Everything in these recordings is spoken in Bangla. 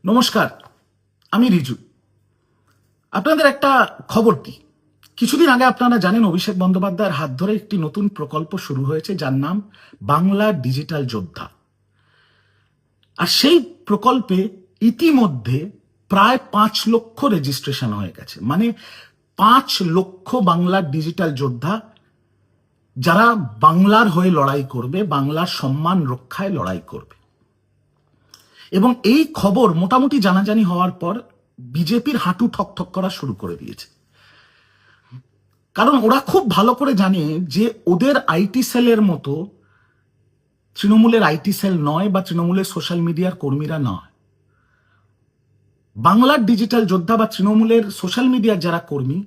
নমস্কার, আমি রিজু। আপনাদের একটা খবর দিই। কিছুদিন আগে আপনারা জানেন অভিষেক বন্দ্যোপাধ্যায়ের হাত ধরে একটি নতুন প্রকল্প শুরু হয়েছে, যার নাম বাংলা ডিজিটাল যোদ্ধা। আর সেই প্রকল্পে ইতিমধ্যে প্রায় 5 লক্ষ রেজিস্ট্রেশন হয়ে গেছে। মানে 5 লক্ষ বাংলার ডিজিটাল যোদ্ধা, যারা বাংলার হয়ে লড়াই করবে, বাংলার সম্মান রক্ষায় লড়াই করবে। এবং এই খবর মোটামুটি জানাজানি হওয়ার পর বিজেপির হাঁটু ঠকঠক করা শুরু করে দিয়েছে। কারণ ওরা খুব ভালো করে জানে যে ওদের আইটি সেলের মতো তৃণমূলের আইটি সেল নয়, বা তৃণমূলের সোশ্যাল মিডিয়ার কর্মীরা নয়। বাংলার ডিজিটাল যোদ্ধা বা তৃণমূলের সোশ্যাল মিডিয়ার যারা কর্মী,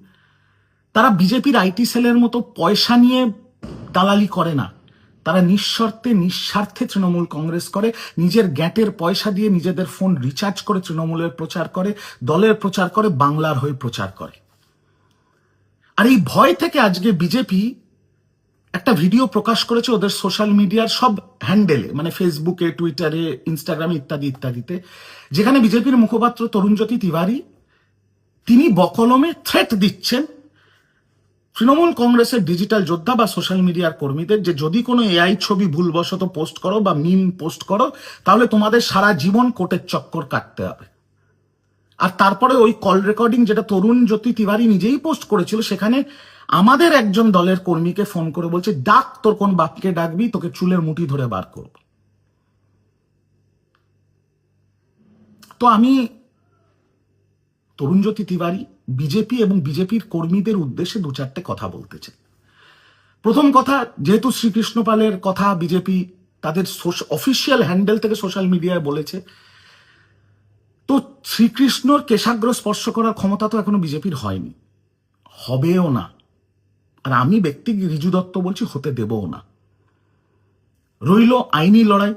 তারা বিজেপির আইটি সেলের মতো পয়সা নিয়ে দালালি করে না। তারা নিঃশর্তে নিঃস্বার্থে তৃণমূল কংগ্রেস করে, নিজের গ্যাটের পয়সা দিয়ে নিজেদের ফোন রিচার্জ করে তৃণমূলের প্রচার করে, দলের প্রচার করে, বাংলার হয়ে প্রচার করে। আর এই ভয় থেকে আজকে বিজেপি একটা ভিডিও প্রকাশ করেছে ওদের সোশ্যাল মিডিয়ার সব হ্যান্ডেলে, মানে ফেসবুকে, টুইটারে, ইনস্টাগ্রামে ইত্যাদি ইত্যাদিতে, যেখানে বিজেপির মুখপাত্র তরুণজ্যোতি তিওয়ারি তিনি বকলমে থ্রেট দিচ্ছেন তৃণমূল কংগ্রেসের ডিজিটাল যোদ্ধা বা সোশ্যাল মিডিয়ার কর্মীদের, যে যদি কোনো এআই ছবি ভুলবশত পোস্ট করো বা মিম পোস্ট করো, তাহলে তোমাদের সারা জীবন কোর্টের চক্কর কাটতে হবে। আর তারপরে ওই কল রেকর্ডিং, যেটা তরুণজ্যোতি তিওয়ারি নিজেই পোস্ট করেছিল, সেখানে আমাদের একজন দলের কর্মীকে ফোন করে বলছে, ডাক, তোর কোন বাপকে ডাকবি, তোকে চুলের মুঠি ধরে বার করব। তো আমি তরুণজ্যোতি তিওয়ারি, বিজেপি এবং বিজেপির কর্মীদের উদ্দেশ্যে 2-4টে কথা বলতে চাই। প্রথম কথা, যেহেতু শ্রীকৃষ্ণ পালের কথা বিজেপি তাদের অফিসিয়াল হ্যান্ডেল থেকে সোশ্যাল মিডিয়ায় বলেছে, তো শ্রীকৃষ্ণর কেশাগ্র স্পর্শ করার ক্ষমতা তো এখনো বিজেপির হয়নি, হবেও না। আর আমি ব্যক্তি রিজু দত্ত বলছি, হতে দেবও না। রইল আইনি লড়াই,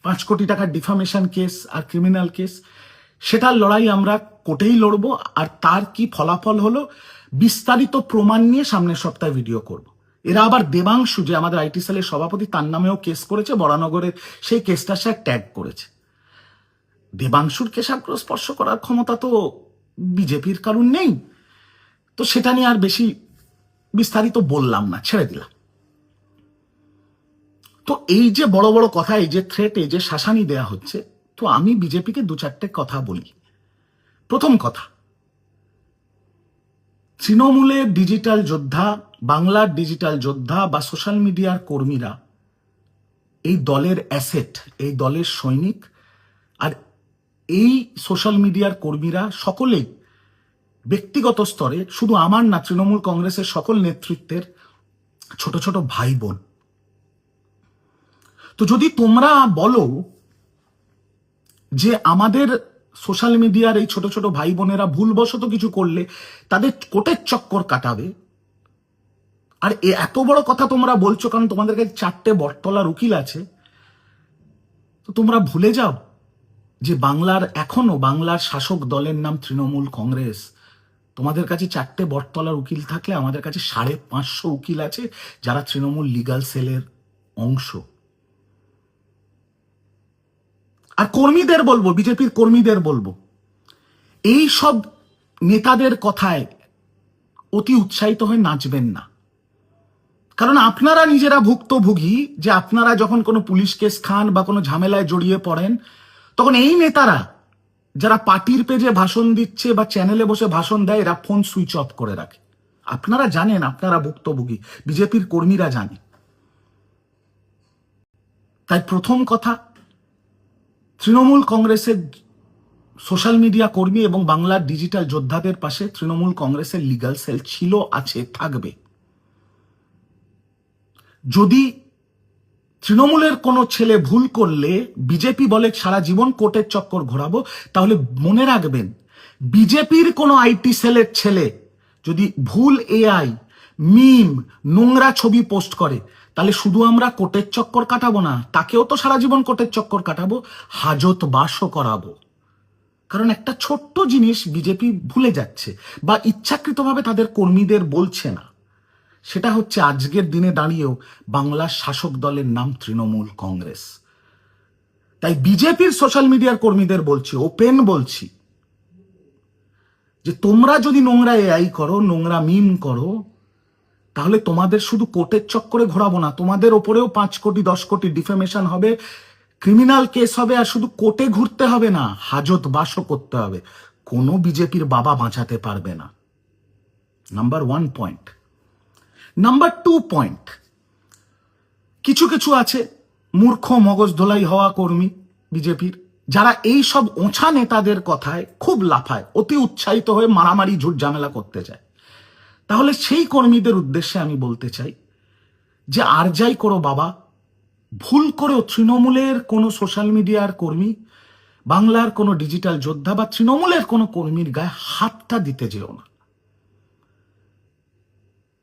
5 কোটি টাকার ডিফামেশন কেস আর ক্রিমিনাল কেস, সেটার লড়াই আমরা কোর্টেই লড়বো। আর তার কি ফলাফল হলো বিস্তারিত প্রমাণ নিয়ে সামনের সপ্তাহে ভিডিও করব। এরা আবার দেবাংশু, যে আমাদের আইটি সেলের সভাপতি, তার নামেও কেস করেছে বরানগরের, সেই কেসটা সে ট্যাগ করেছে। দেবাংশুর কেশাগ্র স্পর্শ করার ক্ষমতা তো বিজেপির কারণ নেই, তো সেটা নিয়ে আর বেশি বিস্তারিত বললাম না, ছেড়ে দিলাম। তো এই যে বড় বড় কথা, এই যে থ্রেট, এই যে শাসানি দেয়া হচ্ছে, তো আমি বিজেপিকে 2-4টে কথা বলি। প্রথম কথা, তৃণমূলের ডিজিটাল যোদ্ধা, বাংলার ডিজিটাল যোদ্ধা বা সোশ্যাল মিডিয়ার কর্মীরা এই দলের অ্যাসেট, এই দলের সৈনিক। আর এই সোশ্যাল মিডিয়ার কর্মীরা সকলেই ব্যক্তিগত স্তরে, শুধু আমার না, তৃণমূল কংগ্রেসের সকল নেতৃত্বের ছোট ছোট ভাই বোন। তো যদি তোমরা বলো যে আমাদের সোশ্যাল মিডিয়ার এই ছোট ছোট ভাই বোনেরা ভুলবশত কিছু করলে তাদের কোর্টের চক্কর কাটাবে, আর এত বড় কথা তোমরা বলছো কারণ তোমাদের কাছে 4টে বটতলার উকিল আছে, তো তোমরা ভুলে যাও যে এখনো বাংলার শাসক দলের নাম তৃণমূল কংগ্রেস। তোমাদের কাছে 4টে বটতলার উকিল থাকলে আমাদের কাছে 550 উকিল আছে, যারা তৃণমূল লিগাল সেলের অংশ। আর কর্মীদের বলবো, বিজেপির কর্মীদের বলবো, এই সব নেতাদের কথায় অতি উৎসাহিত হয়ে নাচবেন না। কারণ আপনারা নিজেরা ভুক্তভোগী, যে আপনারা যখন কোনো পুলিশ কেস খান বা কোনো ঝামেলায় জড়িয়ে পড়েন, তখন এই নেতারা যারা পার্টির পেজে ভাষণ দিচ্ছে বা চ্যানেলে বসে ভাষণ দেয়, এরা ফোন সুইচ অফ করে রাখে। আপনারা জানেন আপনারা ভুক্তভোগী, বিজেপির কর্মীরা জানে। তাই প্রথম কথা, তৃণমূল কংগ্রেসের সোশ্যাল মিডিয়া কর্মী এবং বাংলার ডিজিটাল যোদ্ধাদের পাশে তৃণমূল কংগ্রেসের লিগাল সেল ছিল, আছে, থাকবে। যদি তৃণমূলের কোনো ছেলে ভুল করলে বিজেপি বলে সারা জীবন কোর্টের চক্কর ঘোরাবো, তাহলে মনে রাখবেন, বিজেপির কোনো আইটি সেলের ছেলে যদি ভুল এআই, মিম, নোংরা ছবি পোস্ট করে, তাহলে শুধু আমরা কোর্টের চক্কর কাটাবো না, তাকেও তো সারা জীবন কোর্টের চক্কর কাটাবো, হাজত বাসও করাবো। কারণ একটা ছোট্ট জিনিস বিজেপি ভুলে যাচ্ছে বা ইচ্ছাকৃতভাবে তাদের কর্মীদের বলছে না, সেটা হচ্ছে আজকের দিনে দাঁড়িয়েও বাংলার শাসক দলের নাম তৃণমূল কংগ্রেস। তাই বিজেপির সোশ্যাল মিডিয়ার কর্মীদের বলছি, ওপেন বলছি, যে তোমরা যদি নোংরা এআই করো, নোংরা মিম করো, তাহলে তোমাদের শুধু কোর্টের চক্করে ঘোরাবো না, তোমাদের ওপরেও 5 কোটি 10 কোটি ডিফেমেশন হবে, ক্রিমিনাল কেস হবে, আর শুধু কোর্টে ঘুরতে হবে না, হাজত বাসও করতে হবে। কোনো বিজেপির বাবা বাঁচাতে পারবে না। Number 1 point. নাম্বার 2 পয়েন্ট, কিছু কিছু আছে মূর্খ মগজ ধোলাই হওয়া কর্মী বিজেপির, যারা এই সব ওঁছা নেতাদের কথায় খুব লাফায়, অতি উৎসাহিত হয়ে মারামারি ঝুট ঝামেলা করতে চায়। তাহলে সেই কর্মীদের উদ্দেশ্যে আমি বলতে চাই যে আর যাই করো বাবা, ভুল করেও তৃণমূলের কোনো সোশ্যাল মিডিয়ার কর্মী, বাংলার কোনো ডিজিটাল যোদ্ধা বা তৃণমূলের কোনো কর্মীর গায়ে হাতটা দিতে যেও না।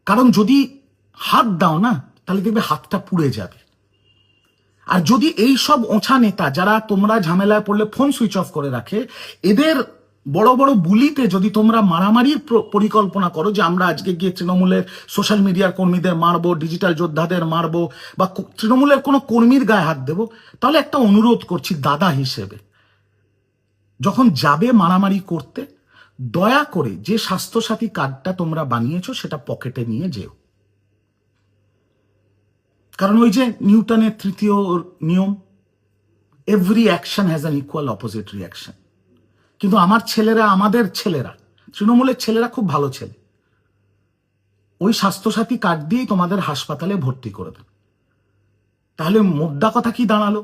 কারণ যদি হাত দাও না, তাহলে দেখবে হাতটা পুড়ে যাবে। আর যদি এই সব ওঁছা নেতা, যারা তোমরা ঝামেলায় পড়লে ফোন সুইচ অফ করে রাখে, এদের বড় বড় বুলিতে যদি তোমরা মারামারির পরিকল্পনা করো, যে আমরা আজকে গিয়ে তৃণমূলের সোশ্যাল মিডিয়ার কর্মীদের মারবো, ডিজিটাল যোদ্ধাদের মারবো, বা তৃণমূলের কোনো কর্মীর গায়ে হাত দেবো, তাহলে একটা অনুরোধ করছি দাদা হিসেবে, যখন যাবে মারামারি করতে, দয়া করে যে স্বাস্থ্যসাথী কার্ডটা তোমরা বানিয়েছো সেটা পকেটে নিয়ে যেও। কারণ ওই যে নিউটনের 3য় নিয়ম, every action has an equal opposite reaction. কিন্তু আমার ছেলেরা, আমাদের ছেলেরা, তৃণমূলের ছেলেরা খুব ভালো ছেলে, ওই স্বাস্থ্যসাথী কার্ড দিয়েই তোমাদের হাসপাতালে ভর্তি করে দেবে। তাহলে মোদ্দা কথা কি দাঁড়ালো?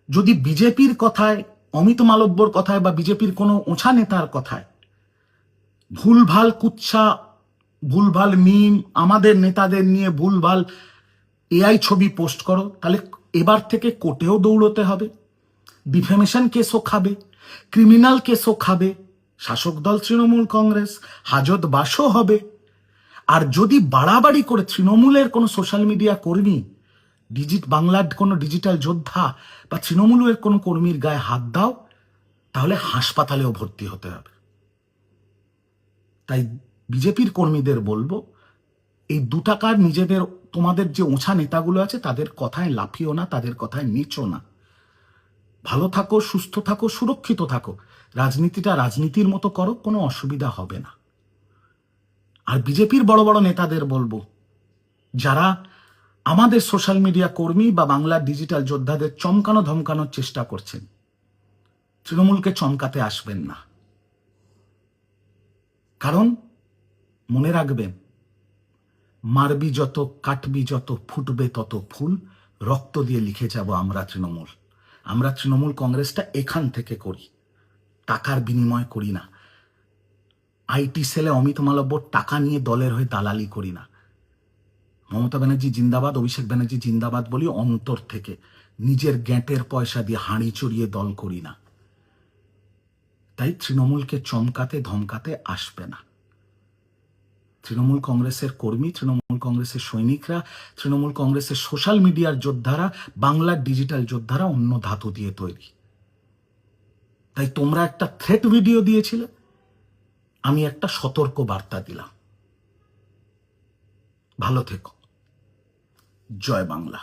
যদি বিজেপির কথায়, অমিত মালব্যর কথায়, বা বিজেপির কোনো ওঁছা নেতার কথায় ভুলভাল কুৎসা, ভুলভাল মিম, আমাদের নেতাদের নিয়ে ভুলভাল এআই ছবি পোস্ট করো, তাহলে এবার থেকে কোর্টেও দৌড়তে হবে, ডিফেমেশন কেসও খাবে, ক্রিমিনাল কেসও খাবে, শাসক দল তৃণমূল কংগ্রেস, হাজত বাসও হবে। আর যদি বাড়াবাড়ি করে তৃণমূলের কোনো সোশ্যাল মিডিয়া কর্মী, বাংলার কোনো ডিজিটাল যোদ্ধা বা তৃণমূলের কোনো কর্মীর গায়ে হাত দাও, তাহলে হাসপাতালেও ভর্তি হতে হবে। তাই বিজেপির কর্মীদের বলবো, এই 2 টাকার নিজেদের, তোমাদের যে ওঁছা নেতাগুলো আছে তাদের কথায় লাফিও না, তাদের কথায় নিচো না। ভালো থাকো, সুস্থ থাকো, সুরক্ষিত থাকো, রাজনীতিটা রাজনীতির মতো করো, কোনো অসুবিধা হবে না। আর বিজেপির বড় বড় নেতাদের বলবো, যারা আমাদের সোশ্যাল মিডিয়া কর্মী বা বাংলার ডিজিটাল যোদ্ধাদের চমকানো ধমকানোর চেষ্টা করছেন, তৃণমূলকে চমকাতে আসবেন না। কারণ মনে রাখবেন, মারবি যত, কাটবি যত, ফুটবে তত ফুল, রক্ত দিয়ে লিখে যাব আমরা তৃণমূল। আমরা তৃণমূল কংগ্রেসটা এখান থেকে করি, টাকার বিনিময় করি না। আইটি সেলে অমিত মালব্য টাকা নিয়ে দলের হয়ে দালালি করি না। মমতা ব্যানার্জি জিন্দাবাদ, অভিষেক ব্যানার্জি জিন্দাবাদ বলি অন্তর থেকে, নিজের গ্যাঁটের পয়সা দিয়ে হাঁড়ি চড়িয়ে দল করি না। তাই তৃণমূলকে চমকাতে ধমকাতে আসবে না। তৃণমূল কংগ্রেসের কর্মী, তৃণমূল কংগ্রেসের সৈনিকরা, তৃণমূল কংগ্রেসের সোশ্যাল মিডিয়ার যোদ্ধারা, বাংলার ডিজিটাল যোদ্ধারা অন্য ধাতু দিয়ে তৈরি। তাই তোমরা একটা থ্রেট ভিডিও দিয়েছিলে, আমি একটা সতর্ক বার্তা দিলাম। ভালো থেকো। জয় বাংলা।